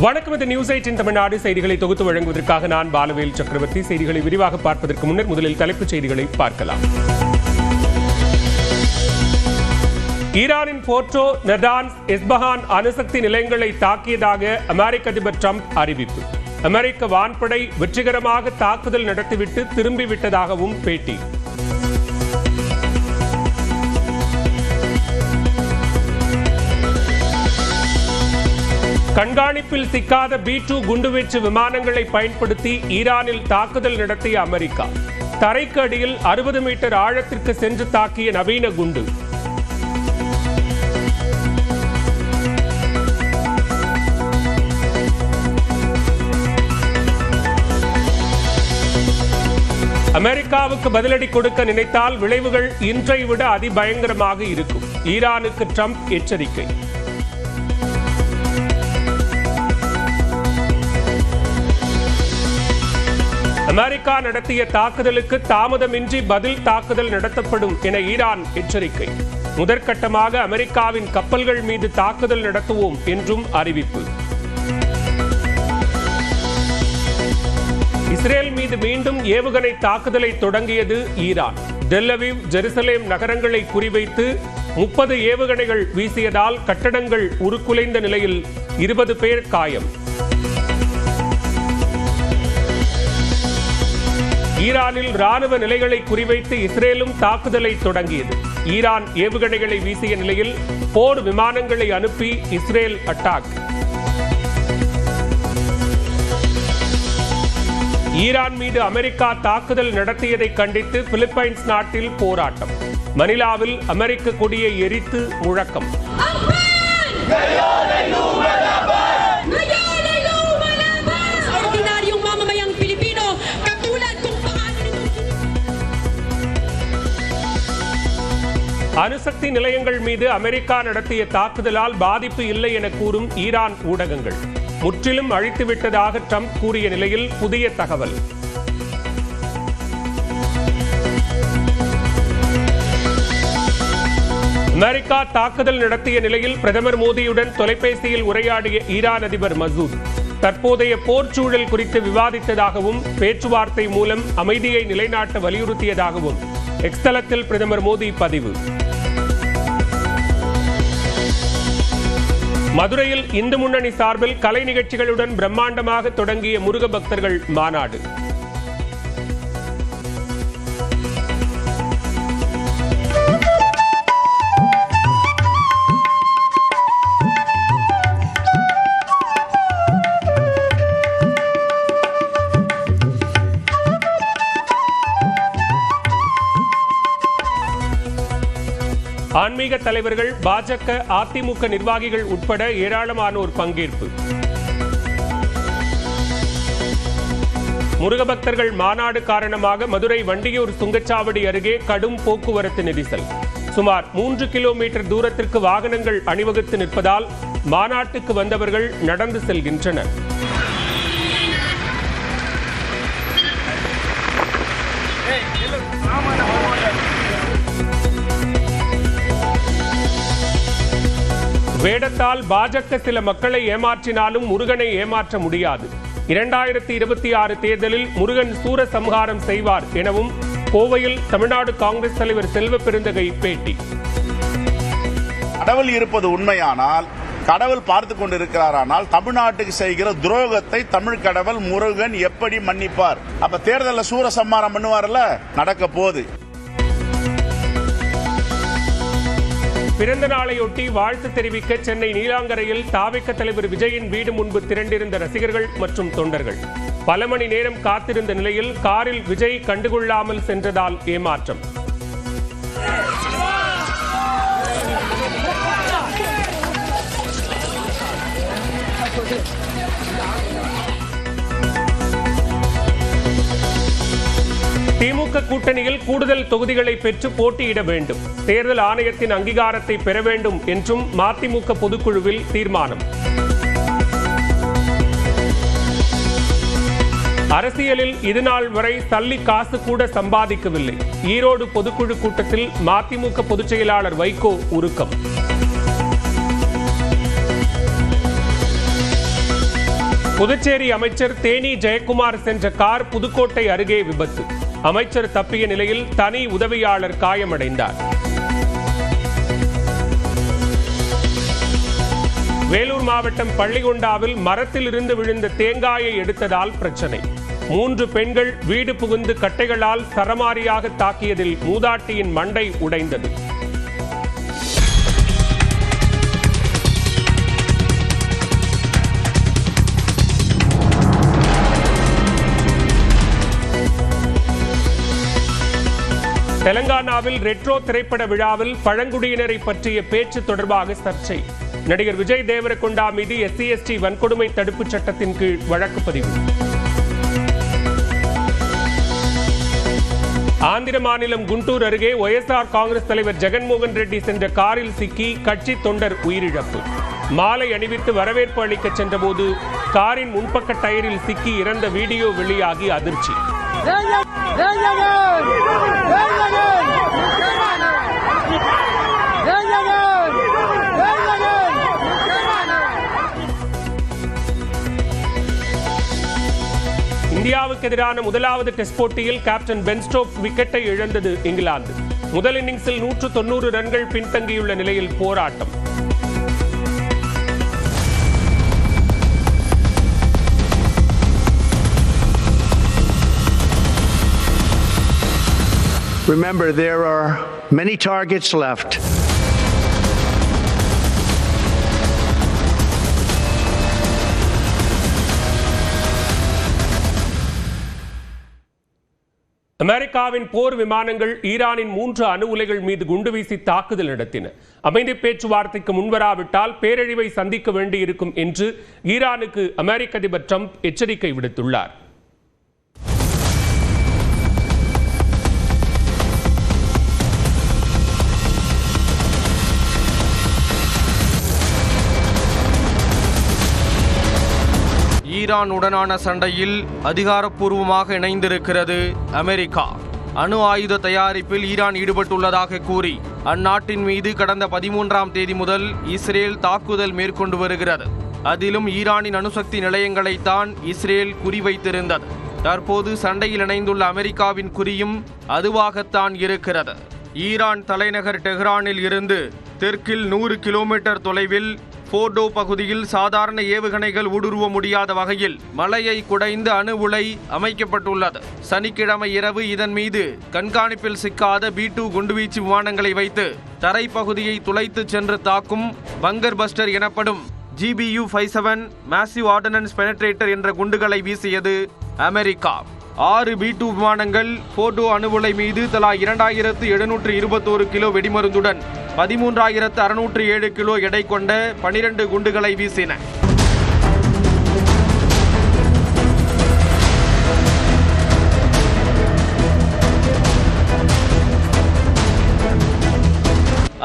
வணக்கம். இது நியூஸ் 8 தமிழ்நாடு செய்திகளை தொகுத்து வழங்குவதற்காக நான் பாலவேல் சக்கரவர்த்தி. செய்திகளை விரிவாக பார்ப்பதற்கு முன்னர் முதலில் தலைப்புச் செய்திகளை பார்க்கலாம். ஈரானின் போர்ட்டோ, நடான்ஸ், எஸ்பஹான் அணுசக்தி நிலையங்களை தாக்கியதாக அமெரிக்க அதிபர் டிரம்ப் அறிவிப்பு. அமெரிக்க வான்படை வெற்றிகரமாக தாக்குதல் நடத்திவிட்டு திரும்பிவிட்டதாகவும் பேட்டி. கண்காணிப்பில் சிக்காத B-2 குண்டுவீச்சு விமானங்களை பயன்படுத்தி ஈரானில் தாக்குதல் நடத்திய அமெரிக்கா. தரைக்கு அடியில் 60 மீட்டர் ஆழத்திற்கு சென்று தாக்கிய நவீன குண்டு. அமெரிக்காவுக்கு பதிலடி கொடுக்க நினைத்தால் விளைவுகள் இன்றை விட அதிபயங்கரமாக இருக்கும். ஈரானுக்கு ட்ரம்ப் எச்சரிக்கை. அமெரிக்கா நடத்திய தாக்குதலுக்கு தாமதமின்றி பதில் தாக்குதல் நடத்தப்படும் என ஈரான் எச்சரிக்கை. முதற்கட்டமாக அமெரிக்காவின் கப்பல்கள் மீது தாக்குதல் நடத்துவோம் என்றும் அறிவிப்பு. இஸ்ரேல் மீது மீண்டும் ஏவுகணை தாக்குதலை தொடங்கியது ஈரான். டெல் அவீவ், ஜெருசலேம் நகரங்களை குறிவைத்து 30 ஏவுகணைகள் வீசியதால் கட்டடங்கள் உருக்குலைந்த நிலையில் 20 பேர் காயம். ஈரானில் ராணுவ நிலைகளை குறிவைத்து இஸ்ரேலும் தாக்குதலை தொடங்கியது. ஈரான் ஏவுகணைகளை வீசிய நிலையில் போர் விமானங்களை அனுப்பி இஸ்ரேல் அட்டாக். ஈரான் மீது அமெரிக்கா தாக்குதல் நடத்தியதை கண்டித்து பிலிப்பைன்ஸ் நாட்டில் போராட்டம். மணிலாவில் அமெரிக்க கொடியை எரித்து முழக்கம். அணுசக்தி நிலையங்கள் மீது அமெரிக்கா நடத்திய தாக்குதலால் பாதிப்பு இல்லை என கூறும் ஈரான் ஊடகங்கள். முற்றிலும் அழித்துவிட்டதாக ட்ரம்ப் கூறிய நிலையில் புதிய தகவல். அமெரிக்கா தாக்குதல் நடத்திய நிலையில் பிரதமர் மோடியுடன் தொலைபேசியில் உரையாடிய ஈரான் அதிபர் மசூத் தற்போதைய போர் சூழல் குறித்து விவாதித்ததாகவும் பேச்சுவார்த்தை மூலம் அமைதியை நிலைநாட்ட வலியுறுத்தியதாகவும் எக்ஸ் தளத்தில் பிரதமர் மோடி பதிவு. மதுரையில் இந்து முன்னணி சார்பில் கலை நிகழ்ச்சிகளுடன் பிரம்மாண்டமாக தொடங்கிய முருக பக்தர்கள் மாநாடு. ஆன்மீக தலைவர்கள், பாஜக, அதிமுக நிர்வாகிகள் உட்பட ஏராளமானோர் பங்கேற்பு. முருகபக்தர்கள் மாநாடு காரணமாக மதுரை வண்டியூர் சுங்கச்சாவடி அருகே கடும் போக்குவரத்து நெரிசல். சுமார் 3 கிலோமீட்டர் தூரத்திற்கு வாகனங்கள் அணிவகுத்து நிற்பதால் மாநாட்டுக்கு வந்தவர்கள் நடந்து செல்கின்றனர். வேடத்தால் பாஜக சில மக்களை ஏமாற்றினாலும் முருகனை ஏமாற்ற முடியாது. 2026 தேர்தலில் முருகன் சூர சம்ஹாரம் செய்வார் எனவும் கோவையில் தமிழ்நாடு காங்கிரஸ் தலைவர் செல்வ பெருந்தகை பேட்டி. கடவுள் இருப்பது உண்மையானால், கடவுள் பார்த்து கொண்டிருக்கிறாரானால் தமிழ்நாட்டுக்கு செய்கிற துரோகத்தை தமிழ் கடவுள் முருகன் எப்படி மன்னிப்பார்? அப்ப தேர்தலில் சூர சம்ஹாரம் பண்ணுவார்ல, நடக்க போகுது. பிறந்த நாளையொட்டி வாழ்த்து தெரிவிக்க சென்னை நீலாங்கரையில் தாவேக தலைவர் விஜயின் வீடு முன்பு திரண்டிருந்த ரசிகர்கள் மற்றும் தொண்டர்கள் பல மணி நேரம் காத்திருந்த நிலையில் காரில் விஜய் கண்டுகொள்ளாமல் சென்றதால் ஏமாற்றம். திமுக கூட்டணியில் கூடுதல் தொகுதிகளை பெற்று போட்டியிட வேண்டும். தேர்தல் ஆணையத்தின் அங்கீகாரத்தை பெற வேண்டும் என்றும் மதிமுக பொதுக்குழுவில் தீர்மானம். அரசியலில் இதுநாள் வரை தள்ளி காசு கூட சம்பாதிக்கவில்லை. ஈரோடு பொதுக்குழு கூட்டத்தில் மதிமுக பொதுச் செயலாளர் வைகோ உருக்கம். புதுச்சேரி அமைச்சர் தேனி ஜெயக்குமார் சென்ற கார் புதுக்கோட்டை அருகே விபத்து. அமைச்சர் தப்பிய நிலையில் தனி உதவியாளர் காயமடைந்தார். வேலூர் மாவட்டம் பள்ளிகொண்டாவில் மரத்தில் இருந்து விழுந்த தேங்காயை எடுத்ததால் பிரச்சனை. 3 பெண்கள் வீடு புகுந்து கட்டைகளால் சரமாரியாக தாக்கியதில் மூதாட்டியின் மண்டை உடைந்தது. தெலங்கானாவில் ரெட்ரோ திரைப்பட விழாவில் பழங்குடியினரை பற்றிய பேச்சு தொடர்பாக சர்ச்சை. நடிகர் விஜய் தேவரகொண்டா மீது SC/ST வன்கொடுமை தடுப்புச் சட்டத்தின் கீழ் வழக்கு பதிவு. ஆந்திர மாநிலம் குண்டூர் அருகே OSR காங்கிரஸ் தலைவர் ஜெகன்மோகன் ரெட்டி சென்ற காரில் சிக்கி கட்சி தொண்டர் உயிரிழப்பு. மாலை அணிவித்து வரவேற்பு அளிக்க சென்றபோது காரின் முன்பக்க டயரில் சிக்கி இறந்த வீடியோ வெளியாகி அதிர்ச்சி. இந்தியாவுக்கு எதிரான முதலாவது டெஸ்ட் போட்டியில் கேப்டன் பென் ஸ்டோக்ஸ் விக்கெட்டை இழந்தது இங்கிலாந்து. முதல் இன்னிங்ஸில் 190 ரன்கள் பின்தங்கியுள்ள நிலையில் போராட்டம். Remember, there are many targets left. அமெரிக்காவின் போர் விமானங்கள் ஈரானின் 3 அணு உலைகள் மீது குண்டுவீசி தாக்குதல் நடத்தின. அமைதி பேச்சுவார்த்தைக்கு முன்வராவிட்டால் பேரழிவை சந்திக்க வேண்டியிருக்கும் என்று ஈரானுக்கு அமெரிக்க அதிபர் ட்ரம்ப் எச்சரிக்கை விடுத்துள்ளார். ஈரான் உடனான சண்டையில் அதிகாரப்பூர்வமாக இணைந்திருக்கிறது அமெரிக்கா. அணு ஆயுத தயாரிப்பில் ஈரான் ஈடுபட்டுள்ளதாக கூறி அந்நாட்டின் மீது கடந்த 13ஆம் தேதி முதல் இஸ்ரேல் தாக்குதல் மேற்கொண்டு வருகிறது. அதிலும் ஈரானின் அணுசக்தி நிலையங்களைத்தான் இஸ்ரேல் குறிவைத்திருந்தது. தற்போது சண்டையில் இணைந்துள்ள அமெரிக்காவின் குறியும் அதுவாகத்தான் இருக்கிறது. ஈரான் தலைநகர் டெஹ்ரானில் இருந்து தெற்கில் 100 கிலோமீட்டர் தொலைவில் போர்டோ பகுதியில் சாதாரண ஏவுகணைகள் ஊடுருவ முடியாத வகையில் மலையை குடைந்து அணு உலை அமைக்கப்பட்டுள்ளது. சனிக்கிழமை இரவு இதன் மீது கண்காணிப்பில் சிக்காத B-2 குண்டுவீச்சு விமானங்களை வைத்து தரைப்பகுதியை துளைத்து சென்று தாக்கும் பங்கர் பஸ்டர் எனப்படும் GBU-57 மேசிவ் ஆர்டினன்ஸ் பெனட்ரேட்டர் என்ற குண்டுகளை வீசியது அமெரிக்கா. 6 B-2 விமானங்கள் போர்டோ அணு உலை மீது தலா 2721 கிலோ வெடிமருந்துடன் 13,607 கிலோ எடை கொண்ட 12 குண்டுகளை வீசின.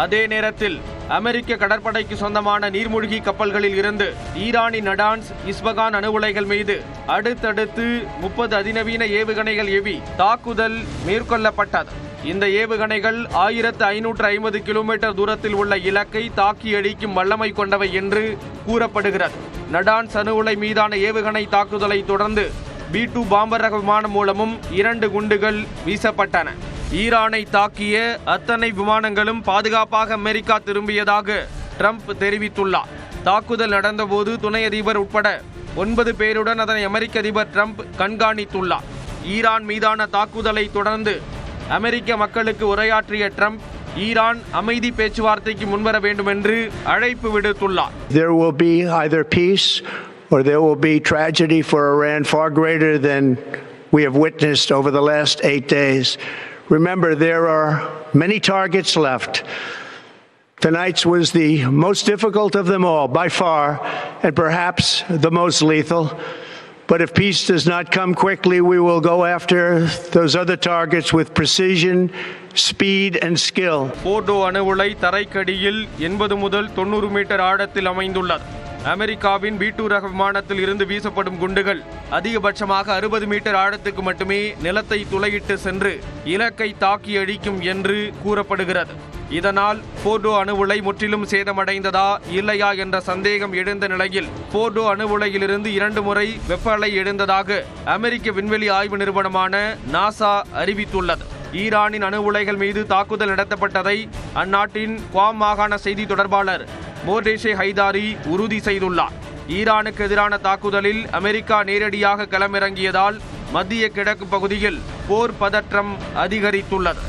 அதே நேரத்தில் அமெரிக்க கடற்படைக்கு சொந்தமான நீர்மூழ்கி கப்பல்களில் இருந்து ஈரானின் நடான்ஸ், இஸ்பகான் அணு உலைகள் மீது அடுத்தடுத்து 30 அதிநவீன ஏவுகணைகள் ஏவி தாக்குதல் மேற்கொள்ளப்பட்டது. இந்த ஏவுகணைகள் 1550 கிலோமீட்டர் தூரத்தில் உள்ள இலக்கை தாக்கி அழிக்கும் வல்லமை கொண்டவை என்று கூறப்படுகிறது. நடான்ஸ் அணு உலை மீதான ஏவுகணை தாக்குதலை தொடர்ந்து B-2 பாம்பர் ரக விமானம் மூலமும் 2 குண்டுகள் வீசப்பட்டன. ஈரானை தாக்கிய அத்தனை விமானங்களும் பாதுகாப்பாக அமெரிக்கா திரும்பியதாக ட்ரம்ப் தெரிவித்துள்ளார். தாக்குதல் நடந்தபோது துணை அதிபர் உட்பட 9 பேருடன் அதனை அமெரிக்க அதிபர் ட்ரம்ப் கண்காணித்துள்ளார். ஈரான் மீதான தாக்குதலை தொடர்ந்து அமெரிக்க மக்களுக்கு உரையாற்றிய ட்ரம்ப் ஈரான் அமைதி பேச்சுவார்த்தைக்கு முன்வர வேண்டும் என்று அழைப்பு விடுத்துள்ளார். There will be either peace or there will be tragedy for Iran far greater than we have witnessed over the last 8 days. Remember, there are many targets left. Tonight's was the most difficult of them all, by far, and perhaps the most lethal. But if peace does not come quickly, we will go after those other targets with precision, speed, and skill. Fordow அணு உலை தரைக்கடியில் 80 முதல் 90 metre ஆழத்தில் அமைந்துள்ளது. அமெரிக்காவின் B-2 ரக விமானத்தில் இருந்து வீசப்படும் குண்டுகள் அதிகபட்சமாக 60 மீட்டர் ஆழத்துக்கு மட்டுமே நிலத்தை துளையிட்டு சென்று இலக்கை தாக்கி அழிக்கும் என்று கூறப்படுகிறது. இதனால் போர்டோ அணு உலை முற்றிலும் சேதமடைந்ததா இல்லையா என்ற சந்தேகம் எழுந்த நிலையில் போர்டோ அணு உலையிலிருந்து 2 முறை வெப்ப அலை எழுந்ததாக அமெரிக்க விண்வெளி ஆய்வு நிறுவனமான நாசா அறிவித்துள்ளது. ஈரானின் அணு உலைகள் மீது தாக்குதல் நடத்தப்பட்டதை அந்நாட்டின் குவாம் மாகாண செய்தி தொடர்பாளர் மோர்டேஷே ஹைதாரி உறுதி செய்துள்ளார். ஈரானுக்கு எதிரான தாக்குதலில் அமெரிக்கா நேரடியாக களமிறங்கியதால் மத்திய கிழக்கு பகுதியில் போர் பதற்றம் அதிகரித்துள்ளது.